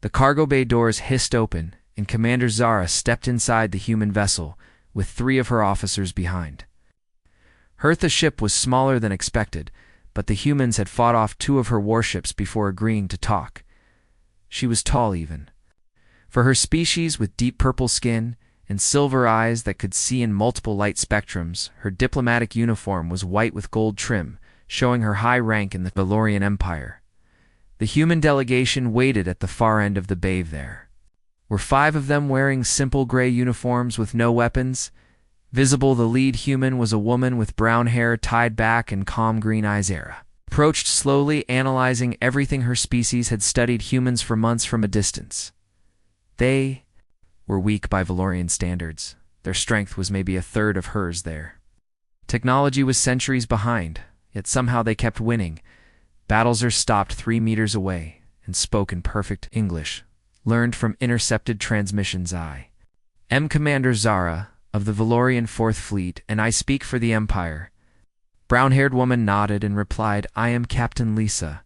The cargo bay doors hissed open, and Commander Zara stepped inside the human vessel, with 3 of her officers behind. Hertha's ship was smaller than expected, but the humans had fought off 2 of her warships before agreeing to talk. She was tall even. For her species, with deep purple skin and silver eyes that could see in multiple light spectrums, her diplomatic uniform was white with gold trim, showing her high rank in the Valorian Empire. The human delegation waited at the far end of the bay there. Were 5 of them wearing simple gray uniforms with no weapons? Visible, the lead human was a woman with brown hair tied back and calm green eyes. Era approached slowly, analyzing everything. Her species had studied humans for months from a distance. They were weak by Valorian standards. Their strength was maybe a third of hers there. Technology was centuries behind, yet somehow they kept winning. Battles stopped 3 meters away and spoke in perfect English, learned from intercepted transmissions. I am Commander Zara of the Valorian 4th Fleet, and I speak for the Empire. Brown-haired woman nodded and replied, I am Captain Lisa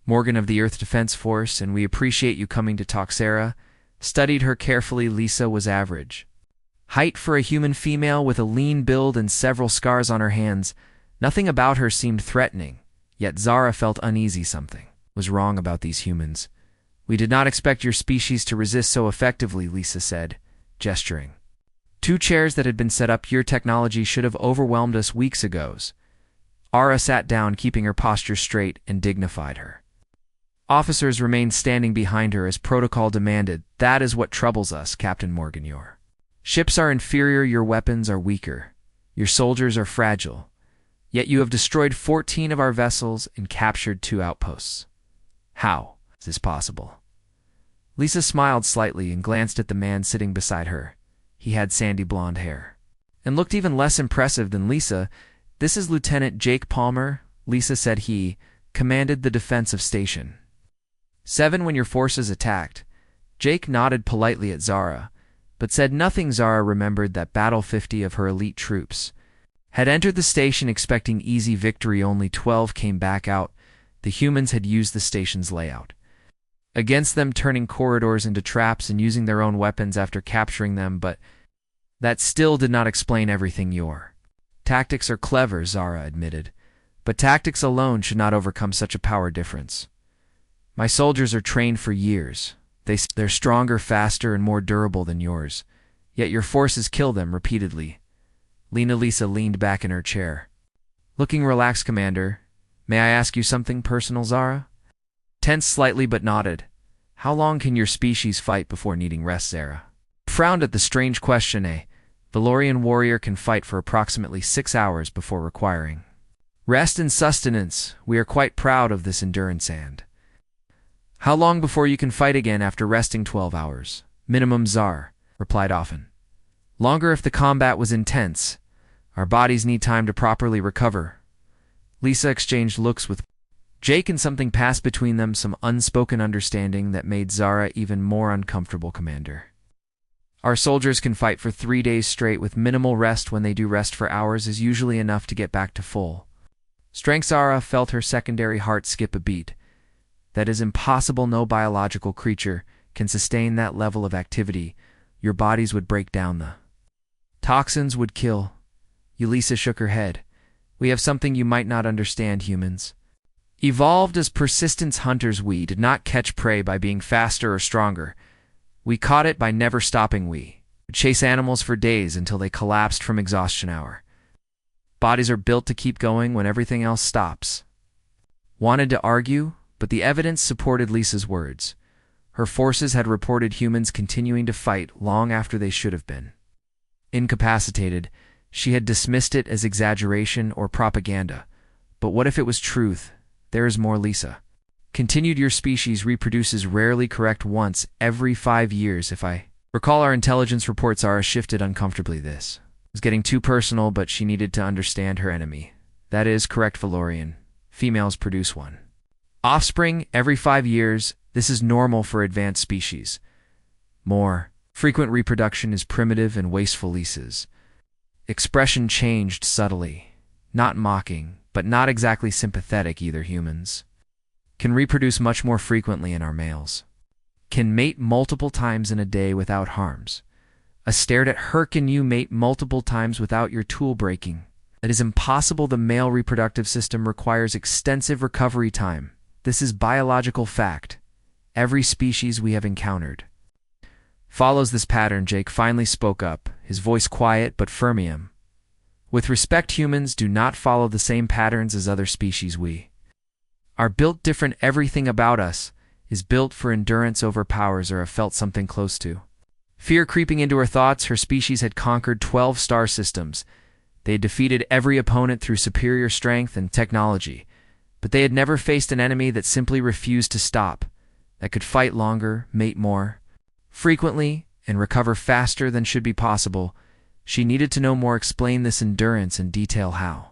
Morgan of the Earth Defense Force, and we appreciate you coming to talk. Sarah studied her carefully. Lisa was average height for a human female, with a lean build and several scars on her hands. Nothing about her seemed threatening, yet Zara felt uneasy. Something was wrong about these humans. We did not expect your species to resist so effectively, Lisa said, gesturing 2 chairs that had been set up. Your technology should have overwhelmed us weeks ago. Ara sat down, keeping her posture straight, and dignified her. Officers remained standing behind her as protocol demanded. That is what troubles us, Captain Morgan. Your ships are inferior, your weapons are weaker, your soldiers are fragile. Yet you have destroyed 14 of our vessels and captured 2 outposts. How is this possible? Lisa smiled slightly and glanced at the man sitting beside her. He had sandy blonde hair and looked even less impressive than Lisa. This is Lieutenant Jake Palmer, Lisa said. He commanded the defense of Station 7 when your forces attacked. Jake nodded politely at Zara, but said nothing. Zara remembered that Battle 50 of her elite troops had entered the station expecting easy victory. Only 12 came back out. The humans had used the station's layout against them, turning corridors into traps and using their own weapons after capturing them, but that still did not explain everything. Your tactics are clever, Zara admitted, but tactics alone should not overcome such a power difference. My soldiers are trained for years. They're stronger, faster, and more durable than yours, yet your forces kill them repeatedly. Lisa leaned back in her chair, looking relaxed. Commander, may I ask you something personal? Zara tensed slightly but nodded. How long can your species fight before needing rest? Zara frowned at the strange question. A Valorian warrior can fight for approximately 6 hours before requiring rest and sustenance. We are quite proud of this endurance. And how long before you can fight again after resting? 12 hours minimum, Zara replied. Often longer if the combat was intense. Our bodies need time to properly recover. Lisa exchanged looks with Jake, and something passed between them, some unspoken understanding that made Zara even more uncomfortable. Commander, our soldiers can fight for 3 days straight with minimal rest. When they do rest for hours is usually enough to get back to full strength. Zara felt her secondary heart skip a beat. That is impossible. No biological creature can sustain that level of activity. Your bodies would break down. The toxins would kill. Lisa shook her head. We have something you might not understand. Humans evolved as persistence hunters. We did not catch prey by being faster or stronger. We caught it by never stopping. We would chase animals for days until they collapsed from exhaustion. Our bodies are built to keep going when everything else stops. Wanted to argue, but the evidence supported Lisa's words. Her forces had reported humans continuing to fight long after they should have been incapacitated. She had dismissed it as exaggeration or propaganda. But what if it was truth? There is more. Lisa continued. Your species reproduces rarely, correct, once every 5 years. If I recall our intelligence reports. Zara shifted uncomfortably. This was getting too personal, but she needed to understand her enemy. That is correct, Valorian. Females produce 1 offspring every 5 years. This is normal for advanced species. More frequent reproduction is primitive and wasteful. Lisa's expression changed subtly, not mocking, but not exactly sympathetic either. Humans can reproduce much more frequently in our males. can mate multiple times in a day without harms. A stared at her, can you mate multiple times without your tool breaking? It is impossible. The male reproductive system requires extensive recovery time. This is biological fact. Every species we have encountered follows this pattern. Jake finally spoke up, his voice quiet but firm. With respect, humans do not follow the same patterns as other species. We are built different. Everything about us is built for endurance over powers or have felt something close to fear creeping into her thoughts. Her species had conquered 12 star systems. They had defeated every opponent through superior strength and technology, but they had never faced an enemy that simply refused to stop, that could fight longer, mate more frequently, and recover faster than should be possible. She needed to know more. Explain this endurance in detail. How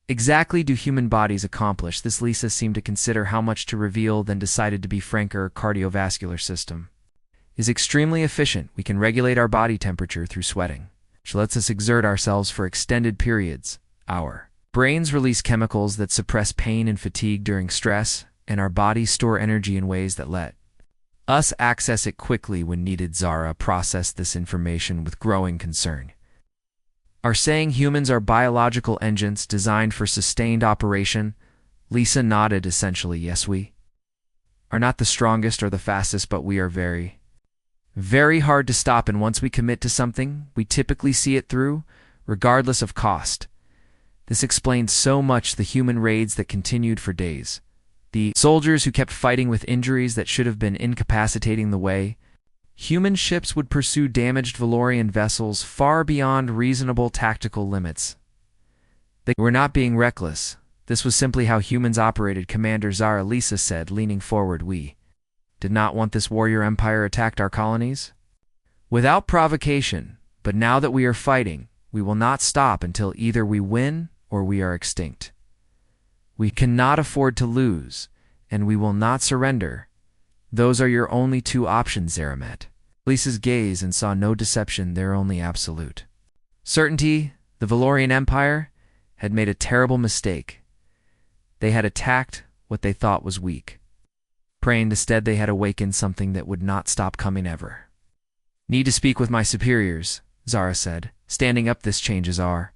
exactly do human bodies accomplish this? Lisa seemed to consider how much to reveal, then decided to be franker. Cardiovascular system is extremely efficient. We can regulate our body temperature through sweating, which lets us exert ourselves for extended periods. Our brains release chemicals that suppress pain and fatigue during stress, and our bodies store energy in ways that let us access it quickly when needed. Zara processed this information with growing concern. Are saying humans are biological engines designed for sustained operation? Lisa nodded. Essentially, yes. We are not the strongest or the fastest, but we are very, very hard to stop, and once we commit to something, we typically see it through, regardless of cost. This explained so much. The human raids that continued for days. The soldiers who kept fighting with injuries that should have been incapacitating the way. Human ships would pursue damaged Valorian vessels far beyond reasonable tactical limits. They were not being reckless. This was simply how humans operated. Commander Zara, Lisa said, leaning forward. We did not want this warrior empire attacked our colonies without provocation, but now that we are fighting, we will not stop until either we win or we are extinct. We cannot afford to lose, and we will not surrender. Those are your only two options. Zara met Lisa's gaze and saw no deception there, only absolute certainty. The Valorian Empire had made a terrible mistake. They had attacked what they thought was weak. Praying instead, they had awakened something that would not stop coming ever. Need to speak with my superiors, Zara said, standing up. This changes our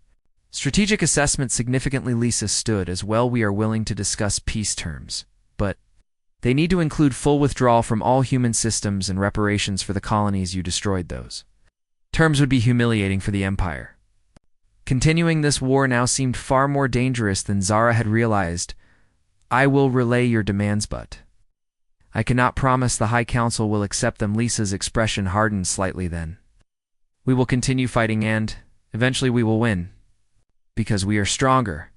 strategic assessment significantly. Lisa stood. As well, we are willing to discuss peace terms, but they need to include full withdrawal from all human systems and reparations for the colonies you destroyed. Those terms would be humiliating for the Empire. Continuing this war now seemed far more dangerous than Zara had realized. I will relay your demands, but I cannot promise the High Council will accept them. Lisa's expression hardened slightly. Then we will continue fighting, and eventually we will win. Because we are stronger,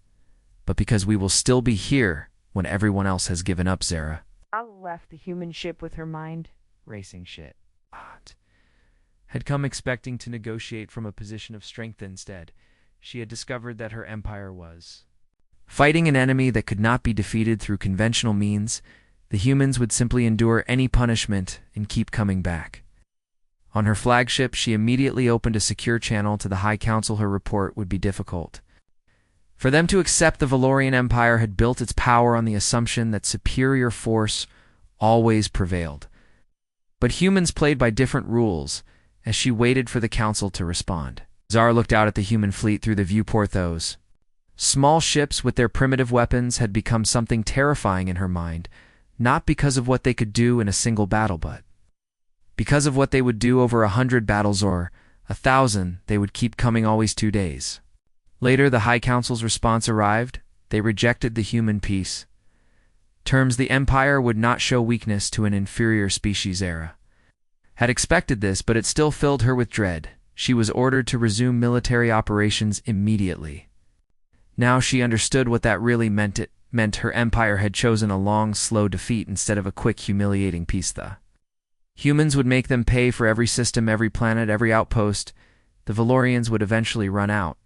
but because we will still be here when everyone else has given up. Zara left the human ship with her mind racing. Shit. Had come expecting to negotiate from a position of strength. Instead, she had discovered that her empire was fighting an enemy that could not be defeated through conventional means. The humans would simply endure any punishment and keep coming back. On her flagship, she immediately opened a secure channel to the High Council. Her report would be difficult for them to accept. The Valorian Empire had built its power on the assumption that superior force always prevailed. But humans played by different rules. As she waited for the council to respond, Zara looked out at the human fleet through the viewport. Those small ships with their primitive weapons had become something terrifying in her mind, not because of what they could do in a single battle, but because of what they would do over 100 battles or 1,000. They would keep coming, always. 2 days later, the High Council's response arrived. They rejected the human peace terms. The Empire would not show weakness to an inferior species. Zara had expected this, but it still filled her with dread. She was ordered to resume military operations immediately. Now she understood what that really meant. It meant her empire had chosen a long, slow defeat instead of a quick, humiliating peace. The humans would make them pay for every system, every planet, every outpost. The Valorians would eventually run out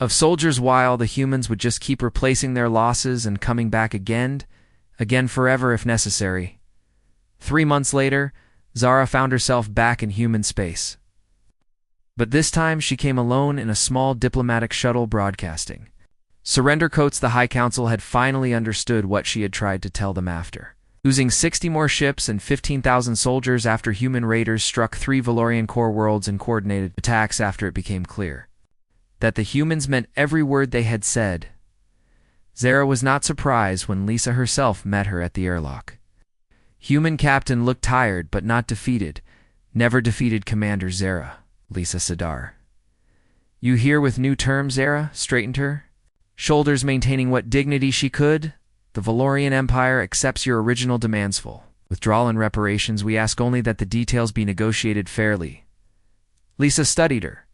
of soldiers, while the humans would just keep replacing their losses and coming back again forever if necessary. 3 months later, Zara found herself back in human space. But this time she came alone in a small diplomatic shuttle broadcasting surrender codes. The High Council had finally understood what she had tried to tell them after losing 60 more ships and 15,000 soldiers after human raiders struck 3 Valorian core worlds in coordinated attacks after it became clear that the humans meant every word they had said. Zara was not surprised when Lisa herself met her at the airlock. Human captain looked tired but not defeated. Never defeated Commander Zara, Lisa Sadar. You here with new terms, Zara? Straightened her. Shoulders maintaining what dignity she could. The Valorian Empire accepts your original demands. Full withdrawal and reparations. We ask only that the details be negotiated fairly. Lisa studied her.